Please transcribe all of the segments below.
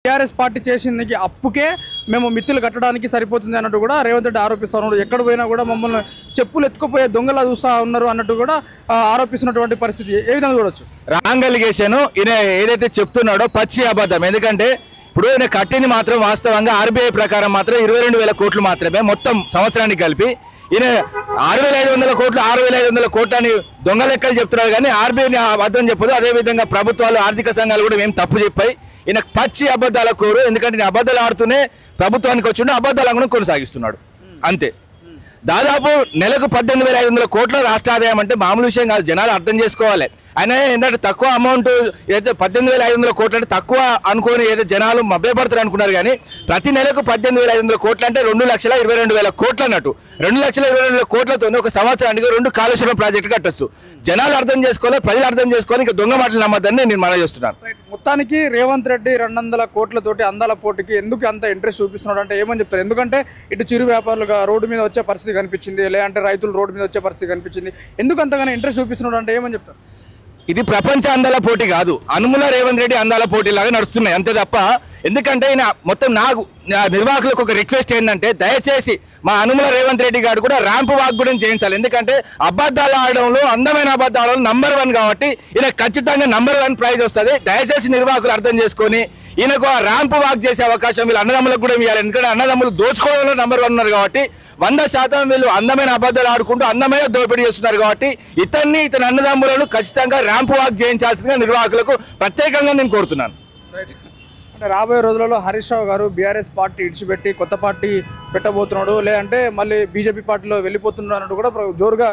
TRS party చేసింది అప్పుకే మేము మిత్తులు కట్టడానికి సరిపోతుంది అన్నట్టు కూడా రేవంత్ రెడ్డి ఆరోపిస్తా ఉన్నాడు. ఎక్కడ పోయినా కూడా మమ్మల్ని చెప్పులు ఎత్తుకుపోయే దొంగలా చూస్తూ ఉన్నారు అన్నట్టు కూడా ఆరోపిస్తున్నటువంటి పరిస్థితి ఏ విధంగా చూడొచ్చు? రాంగ్ అలిగేషన్ ఈయన ఏదైతే చెప్తున్నాడో పచ్చి అబద్ధం. ఎందుకంటే ఇప్పుడు ఈయన కట్టింది మాత్రం వాస్తవంగా ఆర్బీఐ ప్రకారం మాత్రం 22,000 కోట్లు మాత్రమే మొత్తం సంవత్సరానికి కలిపి. ఈయన 6,500 కోట్లు 6,500 కోట్లు అని దొంగ లెక్కలు చెప్తున్నారు కానీ ఆర్బీఐని అబద్ధం చెప్పదు. అదేవిధంగా ప్రభుత్వాలు ఆర్థిక సంఘాలు కూడా మేము తప్పు చెప్పాయి. ఈయన పచ్చి అబద్ధాల కోరు. ఎందుకంటే నేను అబద్ధాలు ఆడుతూనే ప్రభుత్వానికి వచ్చిండు, అబద్ధాలను కొనసాగిస్తున్నాడు అంతే. దాదాపు నెలకు 18,500 కోట్ల రాష్ట్ర ఆదాయం అంటే మామూలు విషయం కాదు, జనాలు అర్థం చేసుకోవాలి. ఆయన ఏంటంటే తక్కువ అమౌంట్ ఏదైతే 18,500 కోట్లు అంటే తక్కువ అనుకోని ఏదో జనాలు మభ్యపడతారు అనుకున్నారు కానీ ప్రతి నెలకు 18,500 కోట్లు అంటే 2,22,000 కోట్లు అన్నట్టు. 2,22,000 కోట్లతో ఒక సంవత్సరానికి 2 కాళేశ్వరం ప్రాజెక్టు కట్టొచ్చు. జనాలు అర్థం చేసుకోవాలి, ప్రజలు అర్థం చేసుకోవాలి. ఇంకా దొంగ మాటలు నమ్మద్దని నేను మనవి చేస్తున్నాను. మొత్తానికి రేవంత్ రెడ్డి 200 కోట్లతోటి అందాల పోటీకి ఎందుకు అంత ఇంట్రెస్ట్ చూపిస్తున్నాడు అంటే ఏమని చెప్తారు? ఎందుకంటే ఇటు చిరు వ్యాపారులుగా రోడ్డు మీద వచ్చే పరిస్థితి కనిపించింది, లేదంటే రైతులు రోడ్డు మీద వచ్చే పరిస్థితి కనిపించింది. ఎందుకు అంతగానో ఇంట్రెస్ట్ చూపిస్తున్నాడు అంటే ఏమని చెప్తారు? ఇది ప్రపంచ అందాల పోటీ కాదు, అనుముల రేవంత్ రెడ్డి అందాల పోటీ లాగా నడుస్తున్నాయి అంతే తప్ప. ఎందుకంటే మొత్తం నాకు నిర్వాహకులకు ఒక రిక్వెస్ట్ ఏంటంటే దయచేసి మా అనుముల రేవంత్ రెడ్డి గారు కూడా ర్యాంప్ వాక్ కూడా చేయించాలి. ఎందుకంటే అబద్ధాలు ఆడడంలో అందమైన అబద్ధాలు నంబర్ 1 కాబట్టి ఈయన ఖచ్చితంగా నంబర్ 1 ప్రైజ్ వస్తుంది. దయచేసి నిర్వాహకులు అర్థం చేసుకొని ఈయనకు ఆ ర్యాంప్ వాక్ చేసే అవకాశం వీళ్ళు అన్నదమ్ములకు కూడా ఇవ్వాలి. ఎందుకంటే అన్నదమ్ములు దోచుకోవడంలో నంబర్ 1 ఉన్నారు కాబట్టి 100% వీళ్ళు అందమైన అబద్ధాలు ఆడుకుంటూ అందమైన దోపిడీ చేస్తున్నారు కాబట్టి ఇతని అన్నదమ్ములను ఖచ్చితంగా ర్యాంప్ వాక్ చేయించాల్సిందిగా నిర్వాహకులకు ప్రత్యేకంగా నేను కోరుతున్నాను. అంటే రాబోయే రోజులలో హరీష్ రావు గారు బీఆర్ఎస్ పార్టీ ఇడిచిపెట్టి కొత్త పార్టీ పెట్టబోతున్నాడు, లేదంటే మళ్ళీ బీజేపీ పార్టీలో వెళ్ళిపోతున్నాడు అన్నట్టు కూడా జోరుగా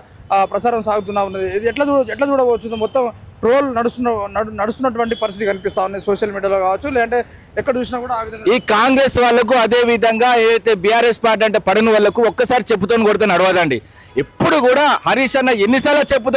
ప్రచారం సాగుతున్నా ఉన్నది. ఇది ఎట్లా చూడవచ్చు? మొత్తం ట్రోల్ నడుస్తున్నటువంటి పరిస్థితి కనిపిస్తా ఉంది సోషల్ మీడియాలో కావచ్చు, లేదంటే ఎక్కడ చూసినా కూడా ఆ విధంగా. ఈ కాంగ్రెస్ వాళ్ళకు అదే విధంగా ఏదైతే బీఆర్ఎస్ పార్టీ అంటే పడిన వాళ్ళకు ఒక్కసారి చెప్పుతో కొడితే నడవదండి. ఎప్పుడు కూడా హరీష్ అన్న ఎన్నిసార్లు చెప్పు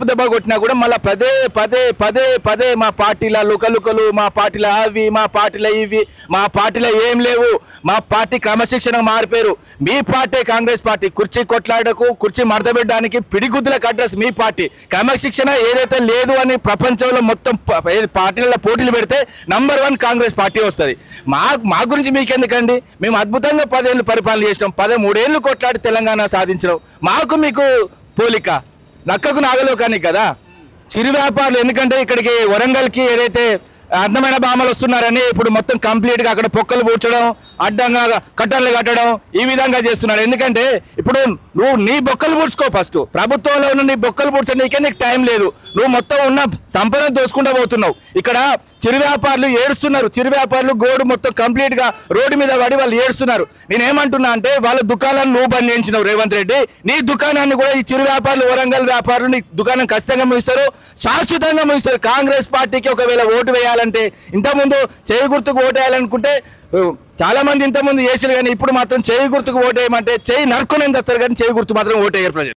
దెబ్బ కొట్టినా కూడా మళ్ళీ పదే మా పార్టీల లుకలుకలు, మా పార్టీల అవి, మా పార్టీల ఇవి, మా పార్టీలో ఏం లేవు, మా పార్టీ క్రమశిక్షణ మారిపోయారు. మీ పార్టీ కాంగ్రెస్ పార్టీ కుర్చీ కొట్లాడకు, కుర్చీ మడతబెట్టడానికి పిడిగుద్దులకు అడ్రస్ మీ పార్టీ. క్రమశిక్షణ ఏదైతే లేదు అని ప్రపంచంలో మొత్తం పార్టీల పోటీలు పెడితే నంబర్ 1 కాంగ్రెస్ పార్టీ వస్తుంది. మా గురించి మీకెందుకండి? మేము అద్భుతంగా 10 ఏళ్ళు పరిపాలన చేసినాం, 13 ఏళ్ళు కొట్లాడి తెలంగాణ సాధించడం. మాకు మీకు పోలిక నక్కకు నాగలోకానికి కదా. చిరు వ్యాపారులు ఎందుకంటే ఇక్కడికి వరంగల్కి ఏదైతే అందమైన భామలు వస్తున్నారని ఇప్పుడు మొత్తం కంప్లీట్గా అక్కడ పొక్కలు పూడ్చడం, అడ్డంగా కట్టర్లు కట్టడం ఈ విధంగా చేస్తున్నారు. ఎందుకంటే ఇప్పుడు నువ్వు నీ బొక్కలు పూడ్చుకో, ఫస్ట్ ప్రభుత్వంలో ఉన్న నీ బొక్కలు పూడ్చడానికి నీకు టైం లేదు. నువ్వు మొత్తం ఉన్న సంపద దోసుకుంటూ పోతున్నావు. ఇక్కడ చిరు వ్యాపారులు ఏడుస్తున్నారు. చిరు వ్యాపారులు గోడు మొత్తం కంప్లీట్గా రోడ్డు మీద పడి వాళ్ళు ఏడుస్తున్నారు. నేనేమంటున్నా అంటే వాళ్ళ దుకాణాలను నువ్వు బంద్ చేయించినావు రేవంత్ రెడ్డి. నీ దుకాణాన్ని కూడా ఈ చిరు వ్యాపారులు వరంగల్ వ్యాపారులు నీ దుకాణం ఖచ్చితంగా ముగిస్తారు, శాశ్వతంగా ముగిస్తారు. కాంగ్రెస్ పార్టీకి ఒకవేళ ఓటు వేయాలంటే ఇంతకుముందు చేయి గుర్తుకు ఓటు వేయాలనుకుంటే చాలా మంది ఇంతకుముందు చేసారు కానీ ఇప్పుడు మాత్రం చేయి గుర్తుకు ఓటు వేయమంటే చేయి నరుకునే చేస్తారు కానీ చేయి గుర్తు మాత్రం ఓటు వేయరు ప్రజలు.